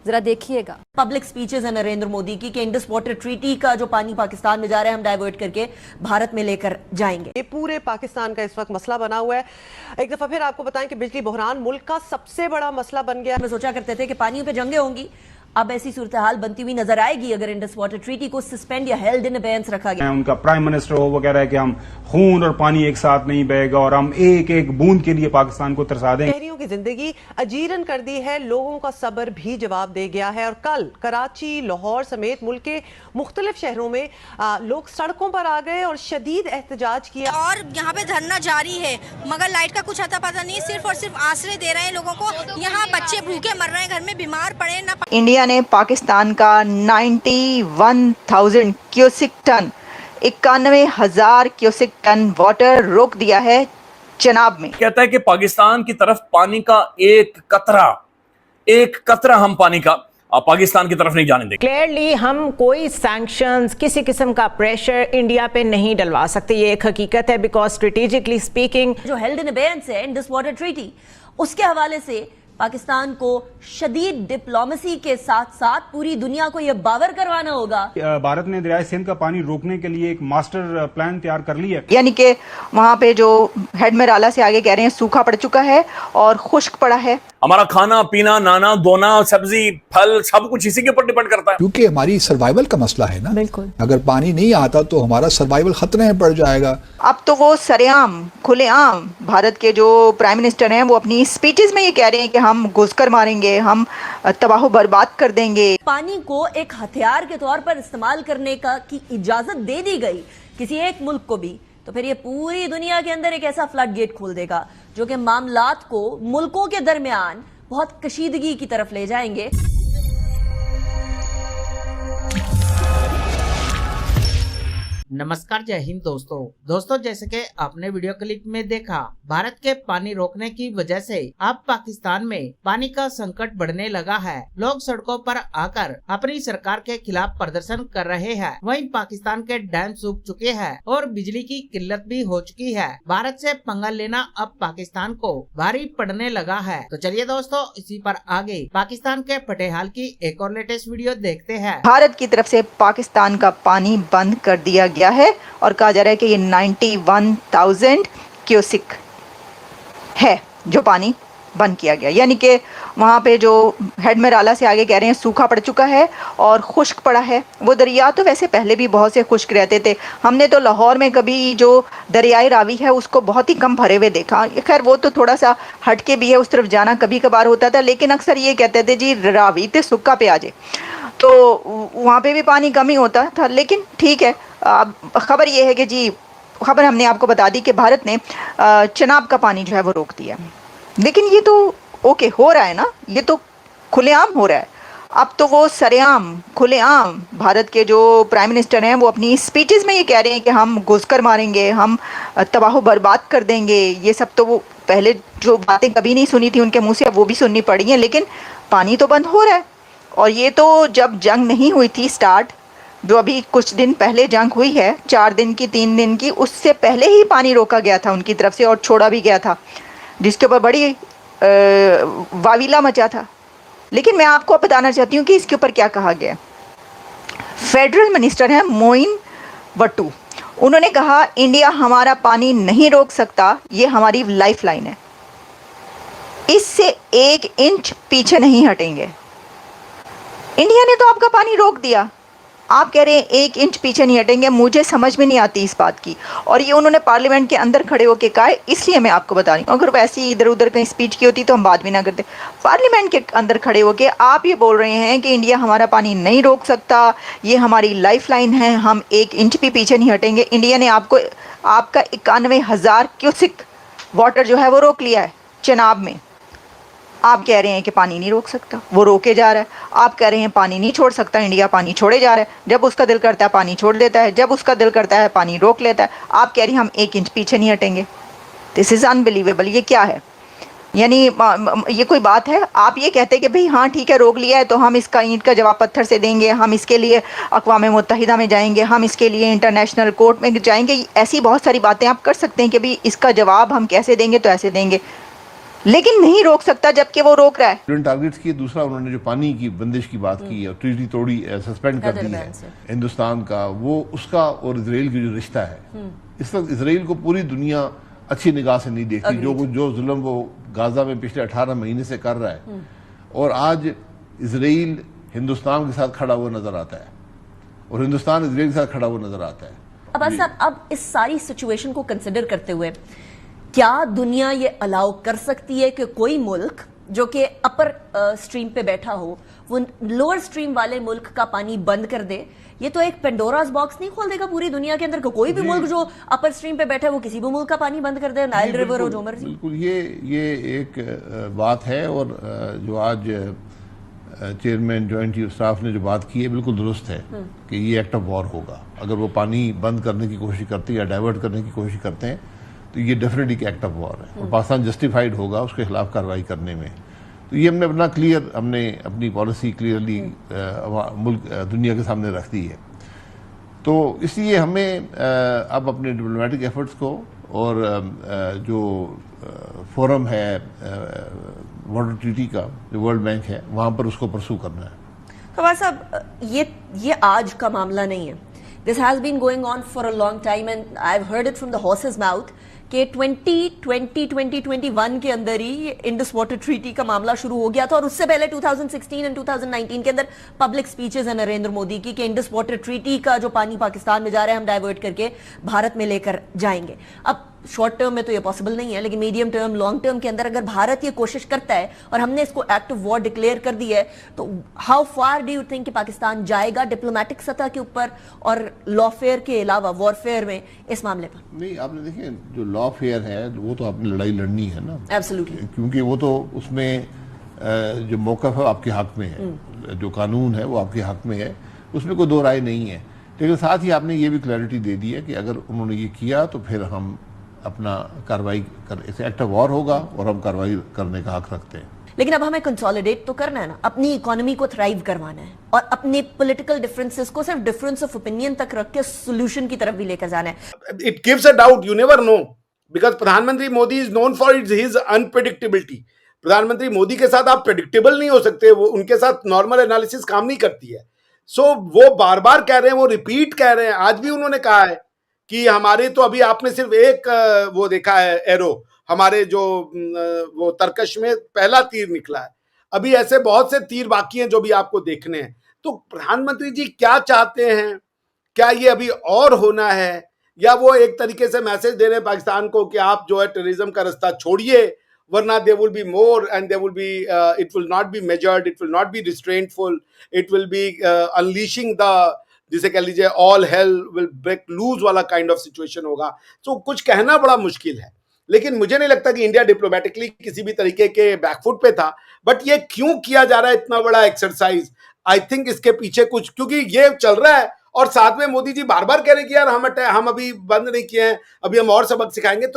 जरा देखिएगा। Public speeches है नरेंद्र मोदी की कि इंडस वाटर ट्रीटी का जो पानी पाकिस्तान में जा रहा है हम डाइवर्ट करके भारत में लेकर जाएंगे। ये पूरे पाकिस्तान का इस वक्त मसला बना हुआ है। एक दफा फिर आपको बताएं कि बिजली बहरान मुल्क का सबसे बड़ा मसला बन गया। हम सोचा करते थे कि पानी पे जंगें होंगी, अब ऐसी सूरत हाल बनती हुई नजर आएगी अगर इंडस वाटर ट्रीटी को सस्पेंड या हेल्ड इन अबेयंस रखा गया। उनका प्राइम मिनिस्टर हो वो कह रहा है कि हम खून और पानी एक साथ नहीं बहेगा और हम एक एक बूंद के लिए पाकिस्तान को तरसा देंगे। शहरियों की जिंदगी अजीरन कर दी है, लोगों का सब्र भी जवाब दे गया है। और कल कराची, लाहौर समेत मुल्क के मुख्तलिफ शहरों में लोग सड़कों पर आ गए और शदीद एहतजाज किया। और यहाँ पे धरना जारी है, मगर लाइट का कुछ अता पता नहीं, सिर्फ और सिर्फ आश्रय दे रहे हैं लोगों को। यहाँ बच्चे भूखे मर रहे हैं, घर में बीमार पड़े ना। इंडिया ने पाकिस्तान का 91,000 cusec ton 91,000 cusec ton water रोक दिया है चनाब में। कहता है कि पाकिस्तान की तरफ पानी का एक कतरा हम पानी का पाकिस्तान की तरफ नहीं जाने देंगे। क्लियरली हम कोई सैंक्शंस, किसी किस्म का प्रेशर इंडिया पे नहीं डलवा सकते, ये एक हकीकत है। बिकॉज स्ट्रेटेजिकली स्पीकिंग जो हेल्ड इन अबेयंस है इंडस वाटर ट्रीटी, उसके हवाले से पाकिस्तान को शदीद डिप्लोमेसी के साथ साथ पूरी दुनिया को यह बावर करवाना होगा। भारत ने दरियाए सिंध का पानी रोकने के लिए एक मास्टर प्लान तैयार कर लिया। यानी कि वहाँ पे जो हेड मेराला से आगे कह रहे हैं सूखा पड़ चुका है और खुश्क पड़ा है। हमारा खाना पीना, नाना धोना, सब्जी फल सब कुछ इसी के ऊपर डिपेंड करता है, क्योंकि हमारी सर्वाइवल का मसला है ना। बिल्कुल, अगर पानी नहीं आता तो हमारा सर्वाइवल खतरे में पड़ जाएगा। अब तो वो सरेआम खुलेआम भारत के जो प्राइम मिनिस्टर हैं वो अपनी स्पीचेस में ये कह रहे हैं कि हम घुसकर मारेंगे, हम तबाह बर्बाद कर देंगे। पानी को एक हथियार के तौर पर इस्तेमाल करने की इजाजत दे दी गई किसी एक मुल्क को भी, तो फिर ये पूरी दुनिया के अंदर एक ऐसा फ्लड गेट खोल देगा जो कि मामलात को मुल्कों के दरमियान बहुत कशीदगी की तरफ ले जाएंगे। नमस्कार, जय हिंद दोस्तों जैसे कि आपने वीडियो क्लिप में देखा, भारत के पानी रोकने की वजह से अब पाकिस्तान में पानी का संकट बढ़ने लगा है। लोग सड़कों पर आकर अपनी सरकार के खिलाफ प्रदर्शन कर रहे हैं। वहीं पाकिस्तान के डैम सूख चुके हैं और बिजली की किल्लत भी हो चुकी है। भारत से पंगा लेना अब पाकिस्तान को भारी पड़ने लगा है। तो चलिए दोस्तों, इसी पर आगे पाकिस्तान के फटेहाल की एक और लेटेस्ट वीडियो देखते हैं। भारत की तरफ से पाकिस्तान का पानी बंद कर दिया गया है और कहा जा रहा है कि ये 91,000 क्यूसिक है जो पानी बंद किया गया। यानी कि वहाँ पे जो हेड मेराला से आगे कह रहे हैं सूखा पड़ चुका है और खुश्क पड़ा है। वो दरिया तो वैसे पहले भी बहुत से खुश्क रहते थे। हमने तो लाहौर में कभी जो दरियाई रावी है उसको बहुत ही कम भरे हुए देखा। खैर वो तो थोड़ा सा हटके भी है, उस तरफ जाना कभी कभार होता था, लेकिन अक्सर ये कहते थे जी रावी तो सुक्का पे आ जाए, तो वहाँ पे भी पानी कम ही होता था। लेकिन ठीक है, अब खबर ये है कि जी खबर हमने आपको बता दी कि भारत ने चनाब का पानी जो है वो रोक दिया। लेकिन ये तो ओके हो रहा है ना, ये तो खुलेआम हो रहा है। अब तो वो सरेआम खुलेआम भारत के जो प्राइम मिनिस्टर हैं वो अपनी स्पीचेस में ये कह रहे हैं कि हम घुसकर मारेंगे, हम तबाह बर्बाद कर देंगे। ये सब तो वो पहले जो बातें कभी नहीं सुनी थी उनके मुँह से, अब वो भी सुननी पड़ी हैं। लेकिन पानी तो बंद हो रहा है। और ये तो जब जंग नहीं हुई थी स्टार्ट, जो अभी कुछ दिन पहले जंग हुई है 4 दिन की 3 दिन की, उससे पहले ही पानी रोका गया था उनकी तरफ से और छोड़ा भी गया था, जिसके ऊपर बड़ी वाविला मचा था। लेकिन मैं आपको बताना चाहती हूँ कि इसके ऊपर क्या कहा गया। फेडरल मिनिस्टर हैं मोइन वट्टू, उन्होंने कहा इंडिया हमारा पानी नहीं रोक सकता, ये हमारी लाइफ लाइन है, इससे 1 इंच पीछे नहीं हटेंगे। इंडिया ने तो आपका पानी रोक दिया, आप कह रहे हैं 1 इंच पीछे नहीं हटेंगे। मुझे समझ में नहीं आती इस बात की। और ये उन्होंने पार्लियामेंट के अंदर खड़े होकर कहा है, इसलिए मैं आपको बता रही हूँ। अगर वैसे ही इधर उधर कहीं स्पीच की होती तो हम बात भी ना करते। पार्लियामेंट के अंदर खड़े होकर आप ये बोल रहे हैं कि इंडिया हमारा पानी नहीं रोक सकता, ये हमारी लाइफ लाइन है, हम 1 इंच भी पीछे नहीं हटेंगे। इंडिया ने आपका 91,000 क्यूसिक वाटर जो है वो रोक लिया है चनाब में। आप कह रहे हैं कि पानी नहीं रोक सकता, वो रोके जा रहा है। आप कह रहे हैं पानी नहीं छोड़ सकता, इंडिया पानी छोड़े जा रहा है। जब उसका दिल करता है पानी छोड़ देता है, जब उसका दिल करता है पानी रोक लेता है। आप कह रहे हैं हम 1 इंच पीछे नहीं हटेंगे। This is unbelievable. ये क्या है? यानी ये कोई बात है? आप ये कहते हैं कि भाई हाँ ठीक है रोक लिया है तो हम इसका ईंट का जवाब पत्थर से देंगे, हम इसके लिए अक़वाम मुत्तहिदा में जाएंगे, हम इसके लिए इंटरनेशनल कोर्ट में जाएंगे। ऐसी बहुत सारी बातें आप कर सकते हैं कि भाई इसका जवाब हम कैसे देंगे, तो ऐसे देंगे। लेकिन नहीं रोक सकता जबकि वो रोक रहा है। यूएन टारगेट्स की दूसरा उन्होंने जो पानी की बंदिश की बात की और ट्रीटी तोड़ी, सस्पेंड कर दी है हिंदुस्तान का, वो उसका और इजराइल की जो रिश्ता है, इस वक्त इजराइल को पूरी दुनिया अच्छी निगाह से नहीं देखती। जो जुल्म वो गाजा में पिछले 18 महीने से कर रहा है, और आज इजराइल हिंदुस्तान के साथ खड़ा हुआ नजर आता है और हिंदुस्तान इजराइल के साथ खड़ा हुआ नजर आता है। अब इस सारी सिचुएशन को कंसिडर करते हुए क्या दुनिया ये अलाउ कर सकती है कि कोई मुल्क जो कि अपर स्ट्रीम पे बैठा हो वो लोअर स्ट्रीम वाले मुल्क का पानी बंद कर दे? ये तो एक पेंडोरास बॉक्स नहीं खोल देगा पूरी दुनिया के अंदर? कोई भी मुल्क जो अपर स्ट्रीम पे बैठा है वो किसी भी मुल्क का पानी बंद कर दे, नाइल रिवर हो जो मर्जी। बिल्कुल, ये एक बात है, और जो आज चेयरमैन जॉइंट चीफ स्टाफ ने जो बात की है बिल्कुल दुरुस्त है कि ये एक्ट ऑफ वॉर होगा। अगर वो पानी बंद करने की कोशिश करते हैं या डाइवर्ट करने की कोशिश करते हैं तो ये डेफिनेटली एक एक्ट ऑफ वॉर है और पाकिस्तान जस्टिफाइड होगा उसके खिलाफ कार्रवाई करने में। तो ये हमने अपनी पॉलिसी क्लियरली मुल्क दुनिया के सामने रख दी है। तो इसलिए हमें अब अपने डिप्लोमेटिक एफर्ट्स को और जो फोरम है वाटर ट्रीटी का, जो वर्ल्ड बैंक है, वहाँ पर उसको परसू करना है। खवास साहब, ये आज का मामला नहीं है। This has been going on for a long time and I have heard it from the horse's mouth कि 2021 के अंदर ही इंडस वाटर ट्रीटी का मामला शुरू हो गया था, और उससे पहले 2016 एंड 2019 के अंदर पब्लिक स्पीचेस है नरेंद्र मोदी की कि इंडस वाटर ट्रीटी का जो पानी पाकिस्तान में जा रहा है हम डाइवर्ट करके भारत में लेकर जाएंगे। अब शॉर्ट टर्म में तो ये पॉसिबल नहीं है, लेकिन मीडियम टर्म, लॉन्ग टर्म के अंदर अगर भारत ये कोशिश करता है और हमने इसको एक्ट ऑफ वॉर डिक्लेयर कर दी है, तो how far do you think कि पाकिस्तान जाएगा डिप्लोमेटिक सतह के ऊपर और लॉफेयर के अलावा वॉरफेयर में इस मामले पर? नहीं, आपने देखिए जो लॉफेयर है वो तो आपने लड़ाई लड़नी है ना, एब्सोल्युटली, क्योंकि वो तो उसमें जो मौक़िफ़ है आपके हक में है, जो कानून है वो आपके हक में है, उसमें कोई दो राय नहीं है। लेकिन साथ ही आपने ये भी क्लैरिटी दे दी है कि अगर उन्होंने ये किया तो फिर हम अपना कार्रवाई कर, इसे एक्ट ऑफ वॉर होगा और हम कार्रवाई करने का हक रखते हैं। लेकिन अब हमें कंसोलिडेट तो करना है ना, अपनी इकोनॉमी को थ्राइव करवाना है और अपने पॉलिटिकल डिफरेंसेस को सिर्फ डिफरेंस ऑफ ओपिनियन तक रख के सोल्यूशन की तरफ भी लेकर जाना है। It gives a doubt, you never know, because प्रधानमंत्री Modi is known for his unpredictability. प्रधानमंत्री मोदी के साथ आप प्रेडिक्टेबल नहीं हो सकते, वो उनके साथ नॉर्मल एनालिसिस काम नहीं करती है। सो वो बार बार कह रहे हैं, वो रिपीट कह रहे हैं। आज भी उन्होंने कहा है कि हमारे तो अभी आपने सिर्फ एक वो देखा है एरो, हमारे जो वो तरकश में पहला तीर निकला है, अभी ऐसे बहुत से तीर बाकी हैं जो भी आपको देखने हैं। तो प्रधानमंत्री जी क्या चाहते हैं? क्या ये अभी और होना है, या वो एक तरीके से मैसेज दे रहे हैं पाकिस्तान को कि आप जो है टेररिज्म का रास्ता छोड़िए, वरना there will be more and there will be it will not be measured, it will not be restraintful, it will be unleashing the, जिसे कह लीजिए all hell will break loose वाला काइंड ऑफ सिचुएशन होगा। तो कुछ कहना बड़ा मुश्किल है, लेकिन मुझे नहीं लगता कि इंडिया डिप्लोमेटिकली किसी भी तरीके के बैकफुट पे था। बट ये क्यों किया जा रहा है इतना बड़ा एक्सरसाइज? आई थिंक इसके पीछे कुछ, क्योंकि ये चल रहा है और साथ में मोदी जी बार बार कह रहे हैं कि यार हम अभी बंद नहीं किए हैं, अभी हम और सबक सिखाएंगे।